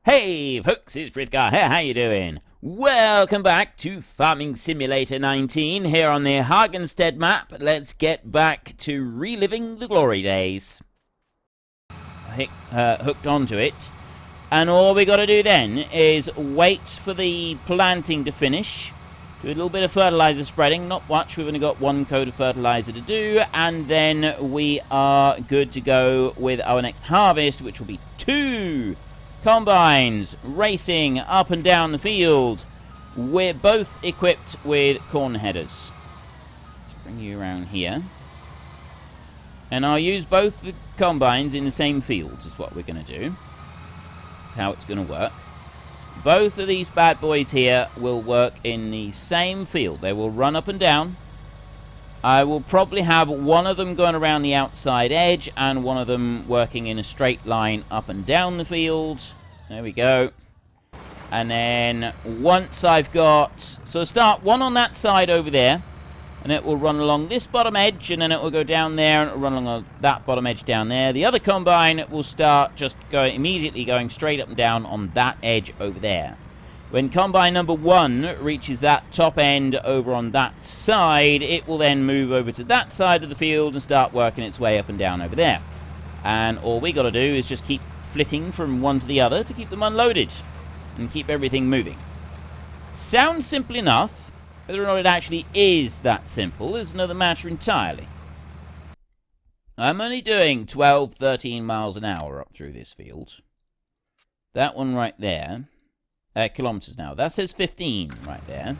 Hey folks, it's Frithgar here, how you doing? Welcome back to Farming Simulator 19 here on the Hagenstedt map. Let's get back to reliving the glory days. Hooked onto it. And all we got to do then is wait for the planting to finish. Do a little bit of fertilizer spreading, not much, we've only got one coat of fertilizer to do. And then we are good to go with our next harvest, which will be 2 combines racing up and down the field. We're both equipped with corn headers. Let's bring you around here. And I'll use both the combines in the same fields is what we're going to do. That's how it's going to work. Both of these bad boys here will work in the same field. They will run up and down. I will probably have one of them going around the outside edge and one of them working in a straight line up and down the field. There we go. And then once I've got... So start one on that side over there. And it will run along this bottom edge. And then it will go down there and it will run along that bottom edge down there. The other combine will start just immediately going straight up and down on that edge over there. When combine number 1 reaches that top end over on that side, it will then move over to that side of the field and start working its way up and down over there. And all we got to do is just keep flitting from one to the other to keep them unloaded and keep everything moving. Sounds simple enough. Whether or not it actually is that simple is another matter entirely. I'm only doing 12, 13 miles an hour up through this field. That one right there. Kilometers now. That says 15 right there.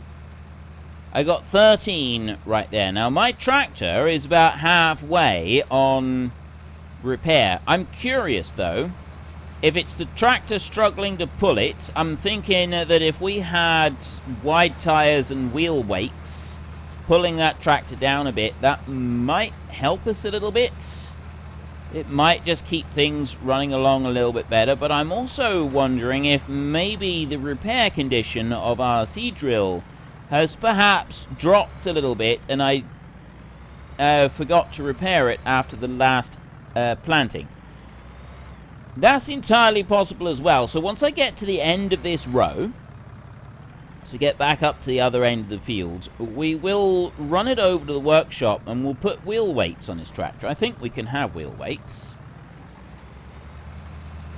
I got 13 right there. Now, my tractor is about halfway on repair. I'm curious, though, if it's the tractor struggling to pull it. I'm thinking that if we had wide tires and wheel weights pulling that tractor down a bit, that might help us a little bit. It might just keep things running along a little bit better, but I'm also wondering if maybe the repair condition of our seed drill has perhaps dropped a little bit, and I forgot to repair it after the last planting. That's entirely possible as well. So once I get to the end of this row, to get back up to the other end of the field, we will run it over to the workshop and we'll put wheel weights on this tractor. I think we can have wheel weights.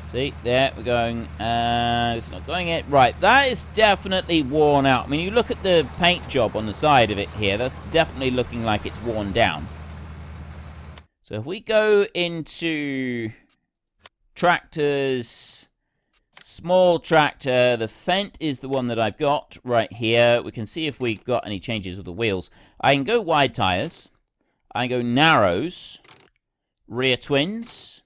See, there, we're going, it's not going it. Right, that is definitely worn out. I mean, you look at the paint job on the side of it here, that's definitely looking like it's worn down. So if we go into tractors... Small tractor, the Fendt is the one that I've got right here. We can see if we've got any changes with the wheels. I can go wide tires. I can go narrows. Rear twins.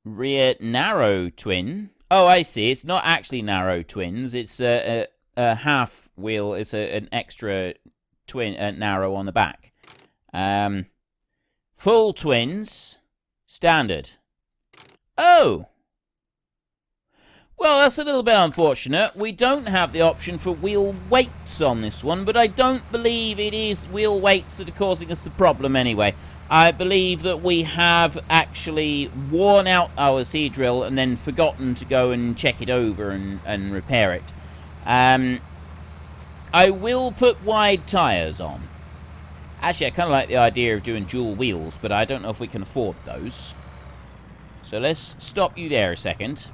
Rear narrow twin. Oh, I see. It's not actually narrow twins. It's a half wheel. It's an extra twin narrow on the back. Full twins. Standard. Oh! Well, that's a little bit unfortunate. We don't have the option for wheel weights on this one, but I don't believe it is wheel weights that are causing us the problem anyway. I believe that we have actually worn out our seed drill and then forgotten to go and check it over and repair it. I will put wide tyres on. Actually, I kind of like the idea of doing dual wheels, but I don't know if we can afford those. So let's stop you there a second.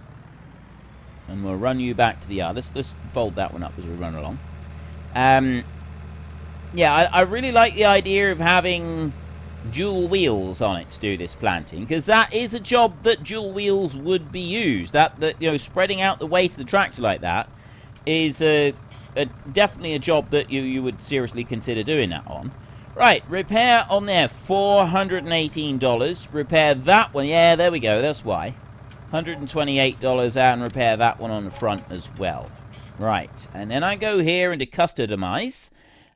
And we'll run you back to the yard. Let's fold that one up as we run along. Yeah, I really like the idea of having dual wheels on it to do this planting, because that is a job that dual wheels would be used. That you know, spreading out the weight of the tractor like that is definitely a job that you would seriously consider doing that on. Right, repair on there, $418. Repair that one. Yeah, there we go. That's why. $128 out and repair that one on the front as well. Right, and then I go here into customize,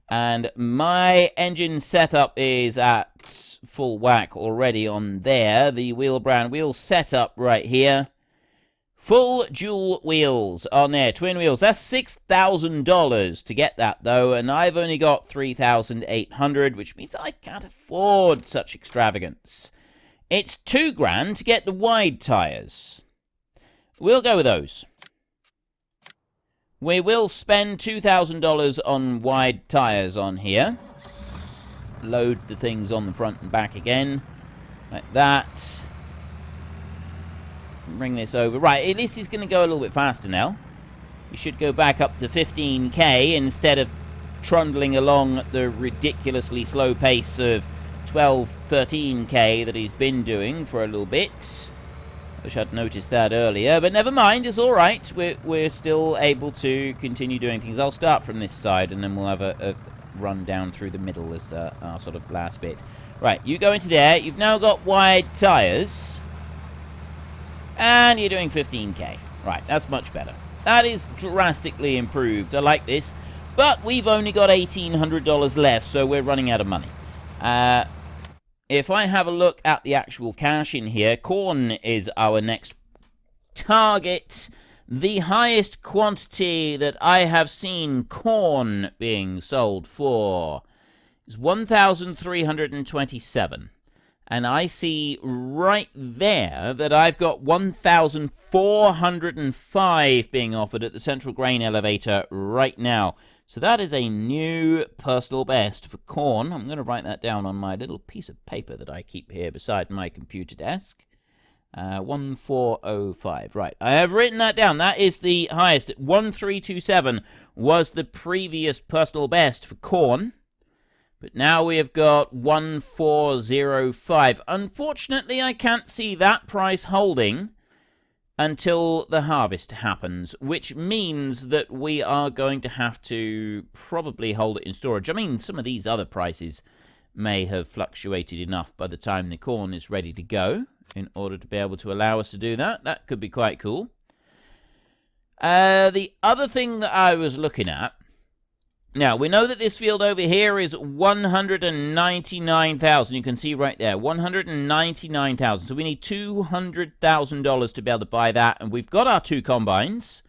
and my engine setup is at full whack already on there. The wheel brand wheel setup right here. Full dual wheels on there, twin wheels. That's $6,000 to get that though, and I've only got $3,800, which means I can't afford such extravagance. It's $2,000 to get the wide tyres. We'll go with those. We will spend $2,000 on wide tyres on here. Load the things on the front and back again. Like that. Bring this over. Right, this is going to go a little bit faster now. We should go back up to 15k instead of trundling along at the ridiculously slow pace of 12, 13k that he's been doing for a little bit. Wish I'd noticed that earlier, but never mind, it's alright. We're still able to continue doing things. I'll start from this side, and then we'll have a run down through the middle as our sort of last bit. Right, you go into there. You've now got wide tyres. And you're doing 15k. Right, that's much better. That is drastically improved. I like this. But we've only got $1,800 left, so we're running out of money. If I have a look at the actual cash in here, corn is our next target. The highest quantity that I have seen corn being sold for is 1,327. And I see right there that I've got 1,405 being offered at the central grain elevator right now. So that is a new personal best for corn. I'm going to write that down on my little piece of paper that I keep here beside my computer desk. 1,405. Right, I have written that down. That is the highest. 1,327 was the previous personal best for corn. But now we have got 1,405. Unfortunately, I can't see that price holding until the harvest happens, which means that we are going to have to probably hold it in storage. I mean, some of these other prices may have fluctuated enough by the time the corn is ready to go in order to be able to allow us to do that. That could be quite cool. The other thing that I was looking at, now, we know that this field over here is 199,000. You can see right there, 199,000. So we need $200,000 to be able to buy that. And we've got our two combines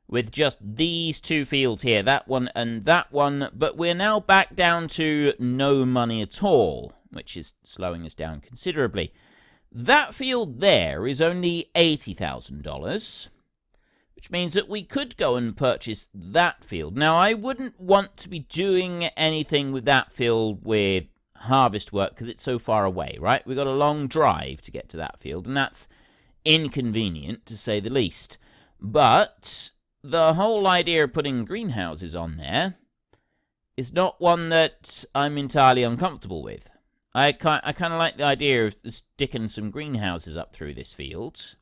with just these two fields here, that one and that one. But we're now back down to no money at all, which is slowing us down considerably. That field there is only $80,000. Which means that we could go and purchase that field. Now, I wouldn't want to be doing anything with that field with harvest work because it's so far away, right? We've got a long drive to get to that field, and that's inconvenient, to say the least. But the whole idea of putting greenhouses on there is not one that I'm entirely uncomfortable with. I kind of like the idea of sticking some greenhouses up through this field.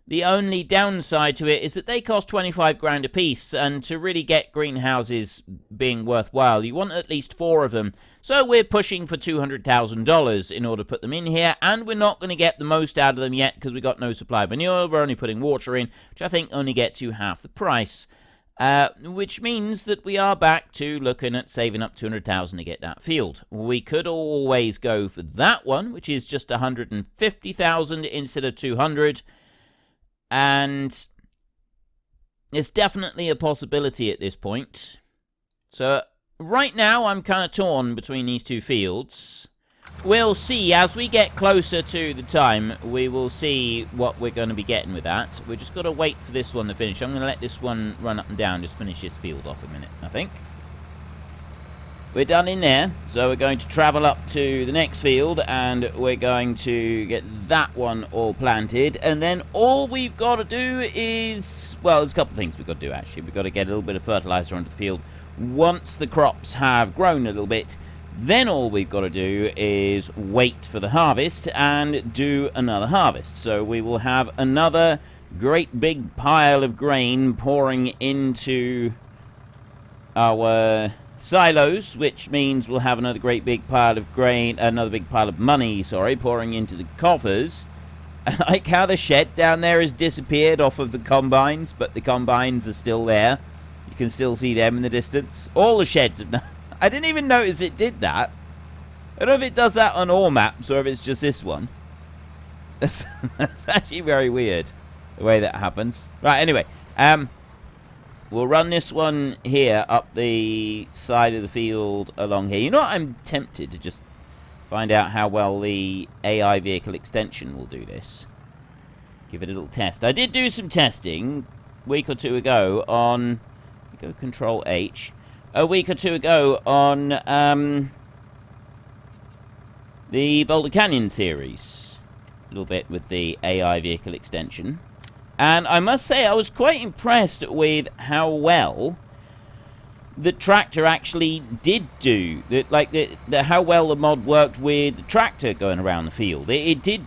The only downside to it is that they cost 25 grand a piece, and to really get greenhouses being worthwhile, you want at least 4 of them. So we're pushing for $200,000 in order to put them in here, and we're not going to get the most out of them yet because we got no supply of manure. We're only putting water in, which I think only gets you half the price. Which means that we are back to looking at saving up $200,000 to get that field. We could always go for that one, which is just $150,000 instead of $200,000. And it's definitely a possibility at this point. So right now I'm kind of torn between these two fields. We'll see as we get closer to the time. We will see what we're going to be getting with that. We've just got to wait for this one to finish. I'm going to let this one run up and down. Just finish this field off a minute, I think. We're done in there, so we're going to travel up to the next field, and we're going to get that one all planted, and then all we've got to do is, well, there's a couple of things we've got to do, actually. We've got to get a little bit of fertilizer onto the field. Once the crops have grown a little bit, then all we've got to do is wait for the harvest and do another harvest. So we will have another great big pile of grain pouring into our silos, which means we'll have another great big pile of grain, another big pile of money, sorry, pouring into the coffers. I like how the shed down there has disappeared off of the combines, but the combines are still there. You can still see them in the distance. All the sheds have... I didn't even notice it did that. I don't know if it does that on all maps or if it's just this one. That's actually very weird, the way that happens. Right, anyway, we'll run this one here up the side of the field along here. You know what? I'm tempted to just find out how well the AI vehicle extension will do this. Give it a little test. I did do some testing a week or two ago on... Go Control H. A week or two ago on the Boulder Canyon series. A little bit with the AI vehicle extension. And I must say, I was quite impressed with how well the tractor actually did do. How well the mod worked with the tractor going around the field. It did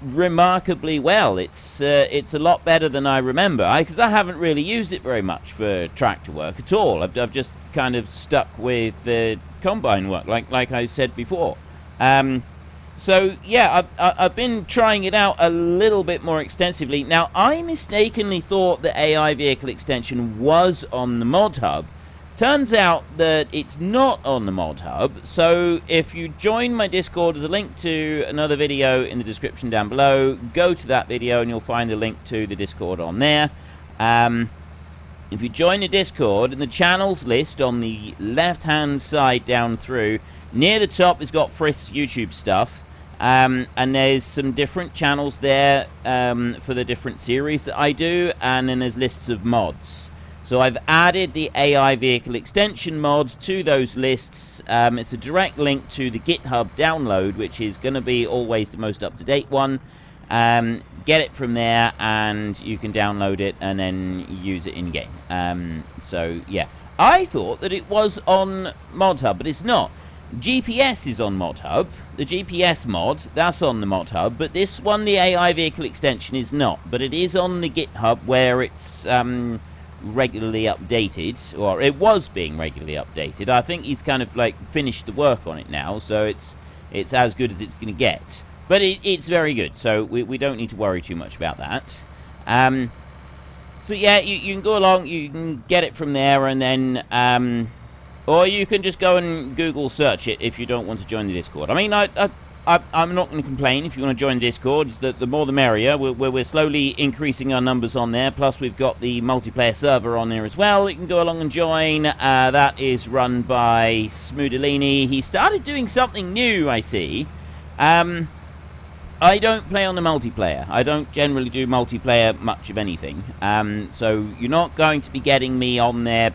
remarkably well. It's a lot better than I remember, because I haven't really used it very much for tractor work at all. I've just kind of stuck with the combine work, like I said before. So yeah, I've been trying it out a little bit more extensively. Now, I mistakenly thought the AI vehicle extension was on the mod hub. Turns out that it's not on the mod hub. So if you join my Discord, there's a link to another video in the description down below. Go to that video and you'll find the link to the Discord on there. If you join the Discord, in the channels list on the left-hand side down through, near the top it's got Frith's YouTube stuff. And there's some different channels there for the different series that I do, and then there's lists of mods. So I've added the AI vehicle extension mod to those lists. It's a direct link to the GitHub download, which is going to be always the most up-to-date one. Get it from there, and you can download it and then use it in-game. So, yeah. I thought that it was on Mod Hub, but it's not. GPS is on Mod Hub. The GPS mod, that's on the Mod Hub, but this one, the AI vehicle extension, is not. But it is on the GitHub, where it's regularly updated, or it was being regularly updated. I think he's kind of like finished the work on it now, so it's as good as it's going to get. But it's very good, so we don't need to worry too much about that. So yeah, you can go along, you can get it from there, and then or you can just go and Google search it if you don't want to join the Discord. I mean, I'm not going to complain if you want to join Discord. The more the merrier. We're slowly increasing our numbers on there. Plus, we've got the multiplayer server on there as well. You can go along and join. That is run by Smoodalini. He started doing something new, I see. I don't play on the multiplayer. I don't generally do multiplayer much of anything. So you're not going to be getting me on there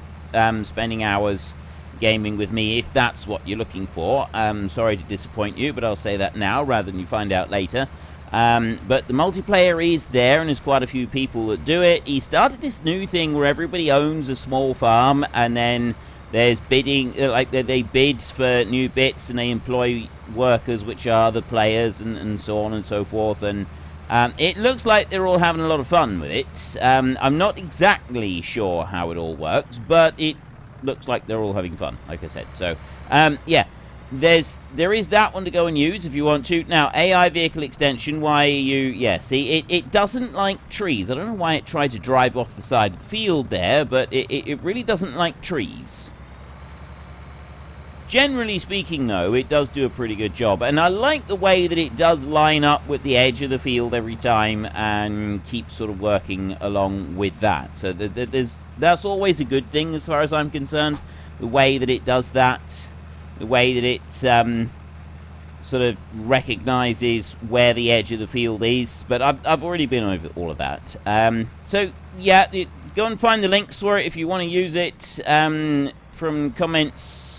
spending hours gaming with me, if that's what you're looking for. Sorry to disappoint you, but I'll say that now rather than you find out later. But the multiplayer is there, and there's quite a few people that do it. He started this new thing where everybody owns a small farm, and then there's bidding, like they bid for new bits, and they employ workers, which are the players, and so on and so forth. And it looks like they're all having a lot of fun with it. I'm not exactly sure how it all works, but it looks like they're all having fun, like I said. So, yeah, there is that one to go and use if you want to. Now, AI vehicle extension, why yeah, see, it doesn't like trees. I don't know why it tried to drive off the side of the field there, but it really doesn't like trees. Generally speaking, though, it does do a pretty good job, and I like the way that it does line up with the edge of the field every time and keep sort of working along with that. So that's always a good thing as far as I'm concerned, the way that it does that, the way that it sort of recognizes where the edge of the field is. But I've already been over all of that. So, yeah, go and find the links for it if you want to use it. From comments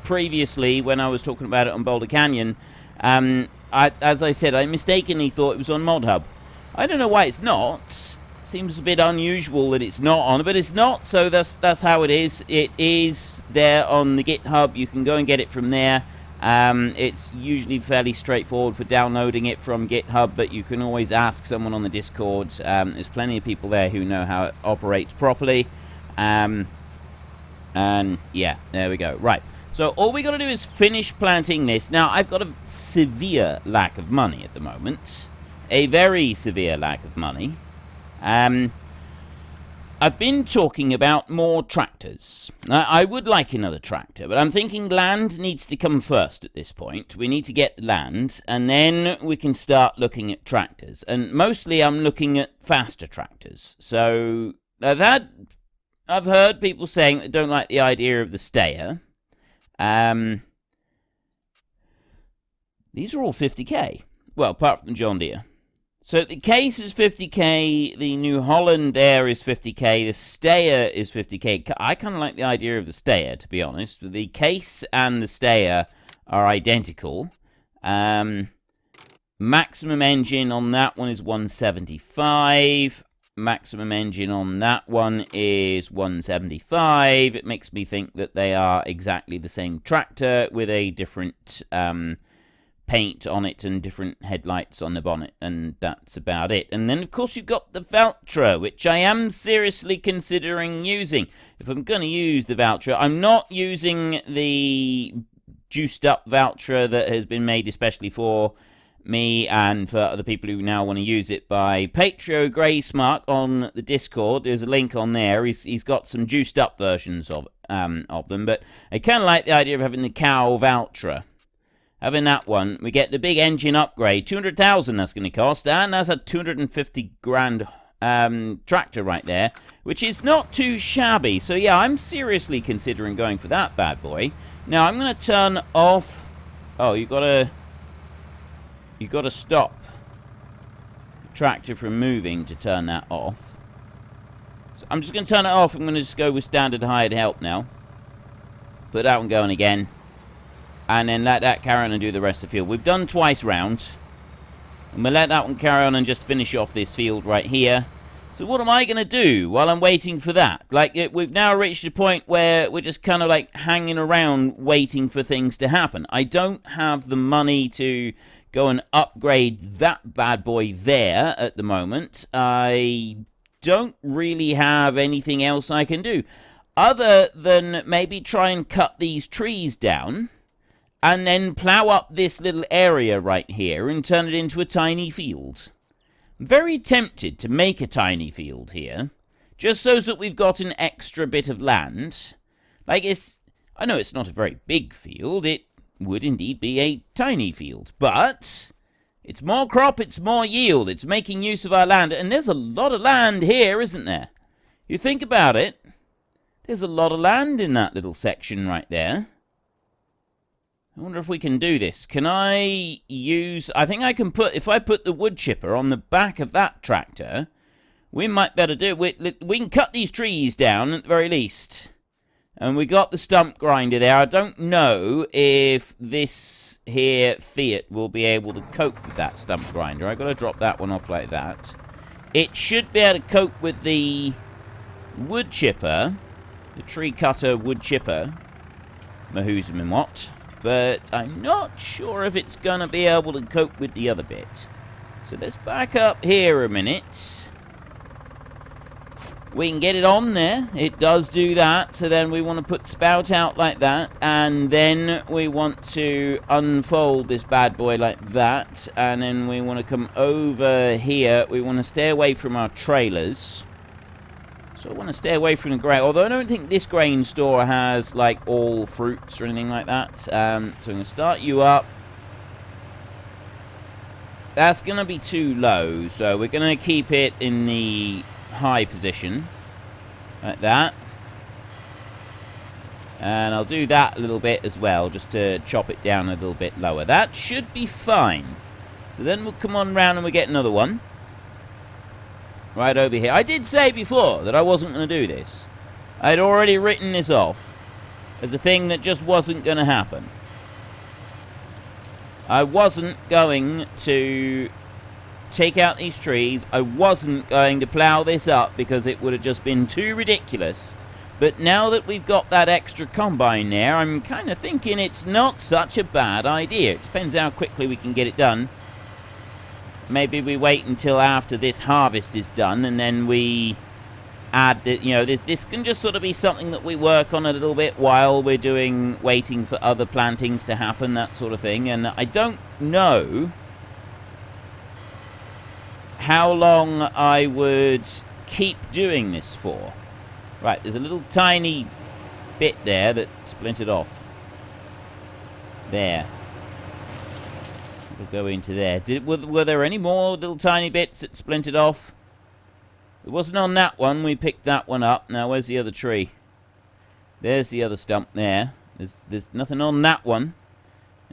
previously when I was talking about it on Boulder Canyon, as I said, I mistakenly thought it was on Mod Hub. I don't know why it's not. Seems a bit unusual that it's not on, but it's not, so that's how it is. It is there on the GitHub. You can go and get it from there. It's usually fairly straightforward for downloading it from GitHub, but you can always ask someone on the Discord. There's plenty of people there who know how it operates properly. And yeah, there we go. Right. So all we got to do is finish planting this. Now, I've got a severe lack of money at the moment. A very severe lack of money. I've been talking about more tractors. I would like another tractor, but I'm thinking land needs to come first at this point. We need to get land, and then we can start looking at tractors. And mostly I'm looking at faster tractors. So I've heard people saying they don't like the idea of the stayer. These are all 50k. Well, apart from the John Deere. So the case is 50k, the New Holland there is 50k, the Stayer is 50k. I kind of like the idea of the Stayer, to be honest. The case and the Stayer are identical. Maximum engine on that one is 175. Maximum engine on that one is 175. It makes me think that they are exactly the same tractor with a different paint on it and different headlights on the bonnet, and that's about it. And then of course you've got the Valtra, which I am seriously considering using. If I'm going to use the Valtra, I'm not using the juiced up Valtra that has been made especially for me and for other people who now want to use it by Patrio Graysmark on the Discord. There's a link on there. He's got some juiced up versions of them, but I kind of like the idea of having the cow Valtra. Having that one, we get the big engine upgrade, 200,000 that's going to cost, and that's a 250 grand tractor right there, which is not too shabby. So yeah, I'm seriously considering going for that bad boy. Now I'm going to turn off. Oh, you got to stop the tractor from moving to turn that off. So I'm just going to turn it off. I'm going to just go with standard hired help now. Put that one going again. And then let that carry on and do the rest of the field. We've done twice round. And we'll let that one carry on and just finish off this field right here. So what am I going to do while I'm waiting for that? Like, we've now reached a point where we're just kind of like hanging around waiting for things to happen. I don't have the money to go and upgrade that bad boy there at the moment. I don't really have anything else I can do. Other than maybe try and cut these trees down. And then plough up this little area right here and turn it into a tiny field. I'm very tempted to make a tiny field here. Just so that we've got an extra bit of land. Like I know it's not a very big field. It would indeed be a tiny field. But it's more crop, it's more yield. It's making use of our land. And there's a lot of land here, isn't there? You think about it. There's a lot of land in that little section right there. I wonder if we can do this. Can I use... I think I can put... If I put the wood chipper on the back of that tractor, we might better do it. We can cut these trees down at the very least. And we got the stump grinder there. I don't know if this here Fiat will be able to cope with that stump grinder. I've got to drop that one off like that. It should be able to cope with the wood chipper. The tree cutter wood chipper. Mahoozum and what. But I'm not sure if it's going to be able to cope with the other bit. So let's back up here a minute. We can get it on there. It does do that. So then we want to put spout out like that. And then we want to unfold this bad boy like that. And then we want to come over here. We want to stay away from our trailers. So I want to stay away from the grain. Although I don't think this grain store has, like, all fruits or anything like that. So I'm going to start you up. That's going to be too low. So we're going to keep it in the high position. Like that. And I'll do that a little bit as well. Just to chop it down a little bit lower. That should be fine. So then we'll come on round and we'll get another one. Right over here. I did say before that I wasn't going to do this. I'd already written this off as a thing that just wasn't going to happen. I wasn't going to take out these trees. I wasn't going to plough this up because it would have just been too ridiculous. But now that we've got that extra combine there, I'm kind of thinking it's not such a bad idea. It depends how quickly we can get it done. Maybe we wait until after this harvest is done and then we add the, you know, this can just sort of be something that we work on a little bit while we're waiting for other plantings to happen, that sort of thing. And I don't know how long I would keep doing this for. Right, there's a little tiny bit there that splintered off. There. We'll go into there. Were there any more little tiny bits that splintered off? It wasn't on that one. We picked that one up. Now, where's the other tree? There's the other stump there. There's nothing on that one.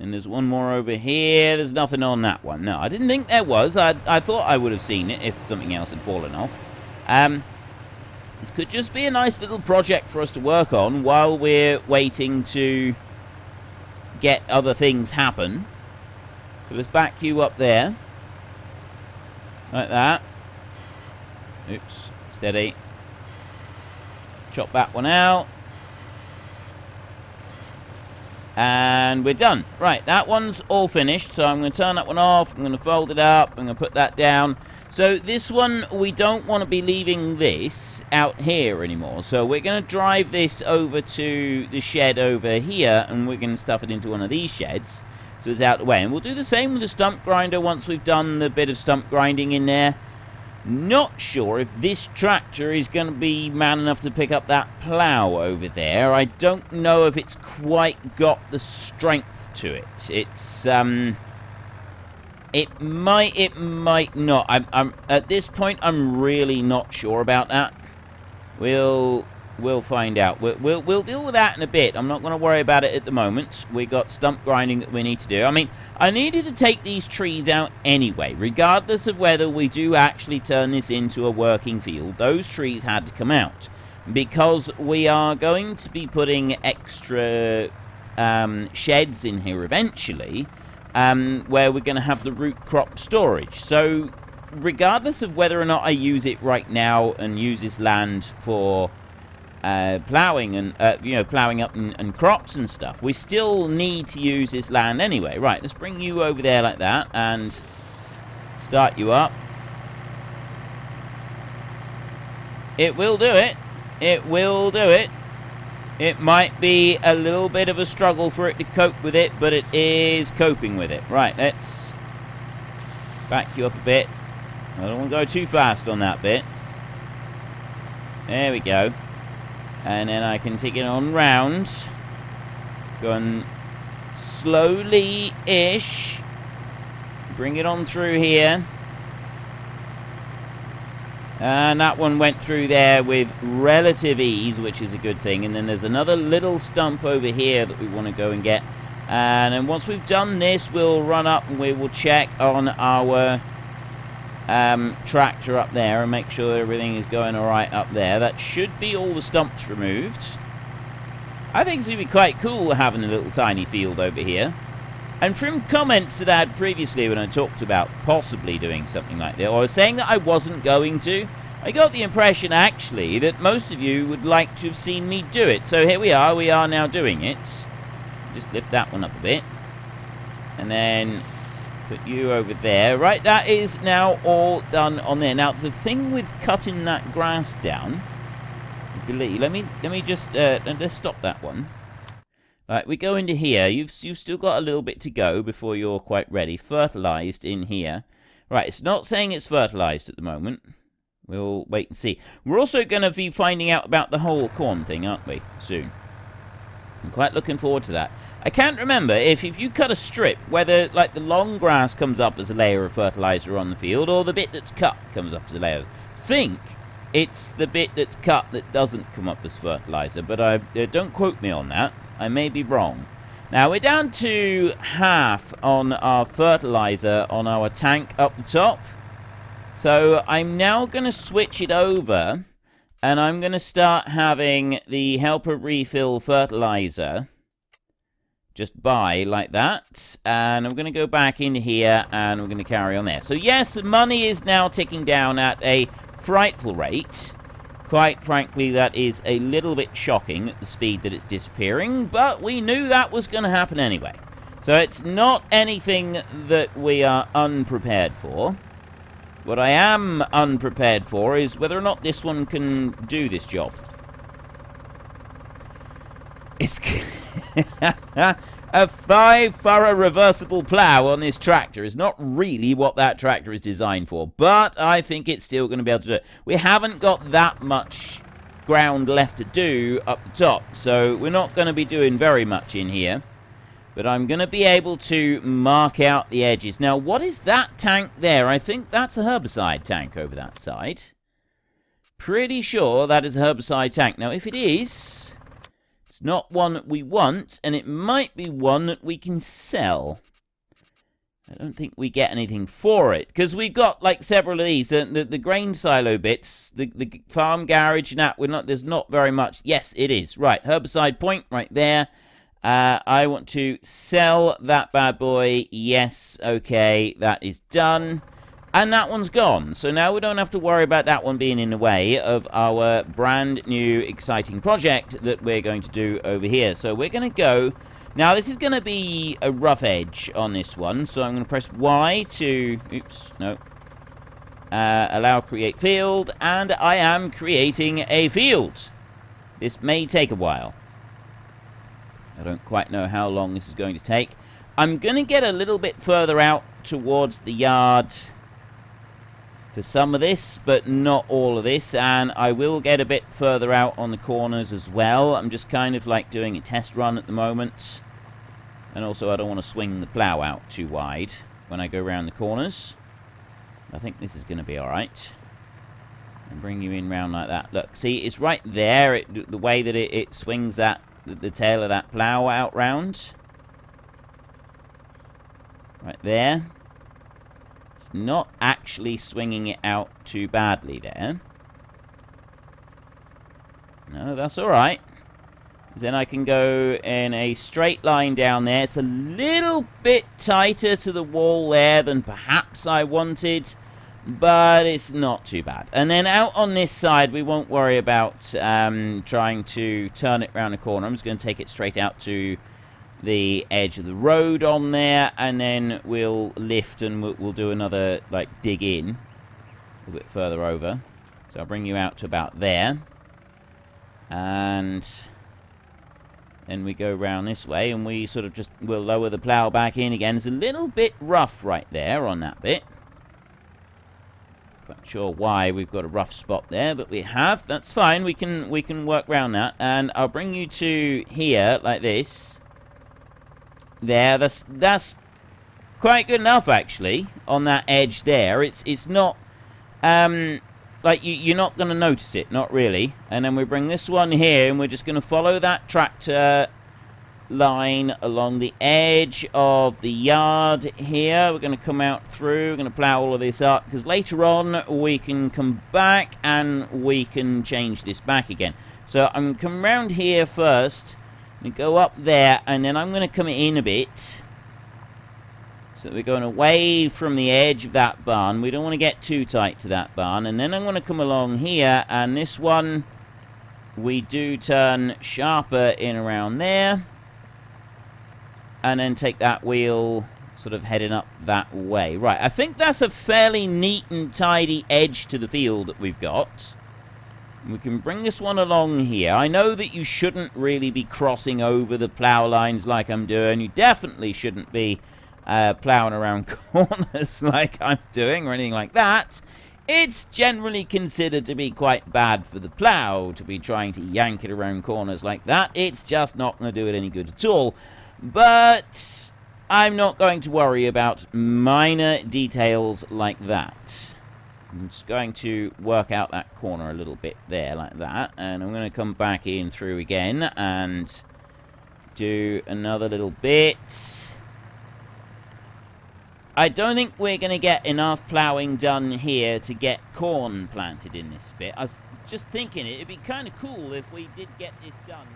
And there's one more over here. There's nothing on that one. No, I didn't think there was. I thought I would have seen it if something else had fallen off. This could just be a nice little project for us to work on while we're waiting to get other things happen. So let's back you up there. Like that. Oops. Steady. Chop that one out. And we're done. Right, that one's all finished. So I'm going to turn that one off. I'm going to fold it up. I'm going to put that down. So this one, we don't want to be leaving this out here anymore. So we're going to drive this over to the shed over here. And we're going to stuff it into one of these sheds. So it's out of the way. And we'll do the same with the stump grinder once we've done the bit of stump grinding in there. Not sure if this tractor is going to be man enough to pick up that plough over there. I don't know if it's quite got the strength to it. It's it might not. I'm at this point I'm really not sure about that. We'll find out. We'll deal with that in a bit. I'm not going to worry about it at the moment. We got stump grinding that we need to do. I mean, I needed to take these trees out anyway, regardless of whether we do actually turn this into a working field. Those trees had to come out because we are going to be putting extra sheds in here eventually, where we're going to have the root crop storage. So, regardless of whether or not I use it right now and use this land for ploughing and ploughing up and crops and stuff, we still need to use this land anyway. Right, let's bring you over there like that and start you up. It will do it. It will do it. It might be a little bit of a struggle for it to cope with it, but it is coping with it. Right, let's back you up a bit. I don't want to go too fast on that bit. There we go. And then I can take it on round. Going slowly-ish. Bring it on through here. And that one went through there with relative ease, which is a good thing. And then there's another little stump over here that we want to go and get. And then once we've done this, we'll run up and we will check on our tractor up there and make sure everything is going alright up there. That should be all the stumps removed. I think it's going to be quite cool having a little tiny field over here. And from comments that I had previously when I talked about possibly doing something like this, or saying that I wasn't going to, I got the impression actually that most of you would like to have seen me do it. So here we are now doing it. Just lift that one up a bit. And then put you over there. Right, that is now all done on there. Now, the thing with cutting that grass down, let me just, let's stop that one. Right, we go into here. You've still got a little bit to go before you're quite ready. Fertilized in here. Right, it's not saying it's fertilized at the moment. We'll wait and see. We're also going to be finding out about the whole corn thing, aren't we, soon? I'm quite looking forward to that. I can't remember if you cut a strip, whether like the long grass comes up as a layer of fertilizer on the field, or the bit that's cut comes up as a layer. I think it's the bit that's cut that doesn't come up as fertilizer, but don't quote me on that. I may be wrong. Now we're down to half on our fertilizer on our tank up the top. So I'm now going to switch it over, and I'm going to start having the helper refill fertilizer just by like that. And I'm going to go back in here and we're going to carry on there. So yes, the money is now ticking down at a frightful rate. Quite frankly, that is a little bit shocking at the speed that it's disappearing, but we knew that was going to happen anyway. So it's not anything that we are unprepared for. What I am unprepared for is whether or not this one can do this job. It's a 5-furrow reversible plough on this tractor is not really what that tractor is designed for, but I think it's still going to be able to do it. We haven't got that much ground left to do up the top, so we're not going to be doing very much in here. But I'm going to be able to mark out the edges. Now, what is that tank there? I think that's a herbicide tank over that side. Pretty sure that is a herbicide tank. Now, if it is, It's not one that we want, and it might be one that we can sell. I don't think we get anything for it, because we've got like several of these. The grain silo bits, the farm garage, and that, there's not very much. Yes, it is. Right, herbicide point right there. I want to sell that bad boy. Yes, okay, that is done. And that one's gone. So now we don't have to worry about that one being in the way of our brand new exciting project that we're going to do over here. So we're going to go... Now, this is going to be a rough edge on this one. So I'm going to press Y to... Oops, no. Allow create field. And I am creating a field. This may take a while. I don't quite know how long this is going to take. I'm going to get a little bit further out towards the yard for some of this, but not all of this. And I will get a bit further out on the corners as well. I'm just kind of like doing a test run at the moment. And also I don't want to swing the plow out too wide when I go around the corners. I think this is going to be alright. And bring you in round like that. Look, see, it's right there. The way that it swings that the tail of that plow out round. Right there. It's not actually swinging it out too badly there. No, that's alright. Then I can go in a straight line down there. It's a little bit tighter to the wall there than perhaps I wanted, but it's not too bad. And then out on this side, we won't worry about trying to turn it around the corner. I'm just going to take it straight out to the edge of the road on there, and then we'll lift and we'll do another, like, dig in a bit further over. So I'll bring you out to about there. And then we go around this way, and we sort of just, we'll lower the plow back in again. It's a little bit rough right there on that bit. Not sure why we've got a rough spot there, but we have. That's fine. We can work around that. And I'll bring you to here like this. There. That's quite good enough actually on that edge there. It's not like you're not going to notice it, not really. And then we bring this one here, and we're just going to follow that tractor line along the edge of the yard here. We're going to come out through, we're going to plow all of this up, because later on we can come back and we can change this back again. So I'm going to come around here first and go up there, and then I'm going to come in a bit. So we're going away from the edge of that barn. We don't want to get too tight to that barn. And then I'm going to come along here, and this one we do turn sharper in around there. And then take that wheel sort of heading up that way. Right, I think that's a fairly neat and tidy edge to the field that we've got. We can bring this one along here. I know that you shouldn't really be crossing over the plow lines like I'm doing. You definitely shouldn't be plowing around corners like I'm doing or anything like that. It's generally considered to be quite bad for the plow to be trying to yank it around corners like that. It's just not going to do it any good at all. But I'm not going to worry about minor details like that. I'm just going to work out that corner a little bit there like that. And I'm going to come back in through again and do another little bit. I don't think we're going to get enough ploughing done here to get corn planted in this bit. I was just thinking it'd be kind of cool if we did get this done.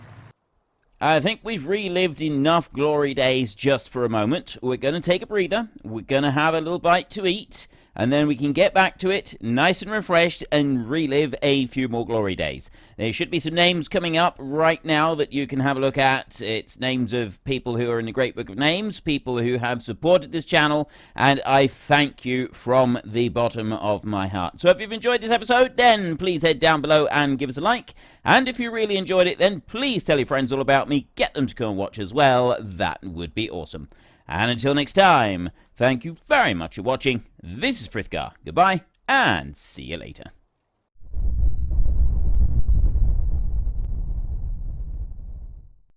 I think we've relived enough glory days just for a moment. We're going to take a breather. We're going to have a little bite to eat. And then we can get back to it, nice and refreshed, and relive a few more glory days. There should be some names coming up right now that you can have a look at. It's names of people who are in the Great Book of Names, people who have supported this channel, and I thank you from the bottom of my heart. So if you've enjoyed this episode, then please head down below and give us a like. And if you really enjoyed it, then please tell your friends all about me. Get them to come and watch as well. That would be awesome. And until next time, thank you very much for watching. This is Frithgar. Goodbye, and see you later.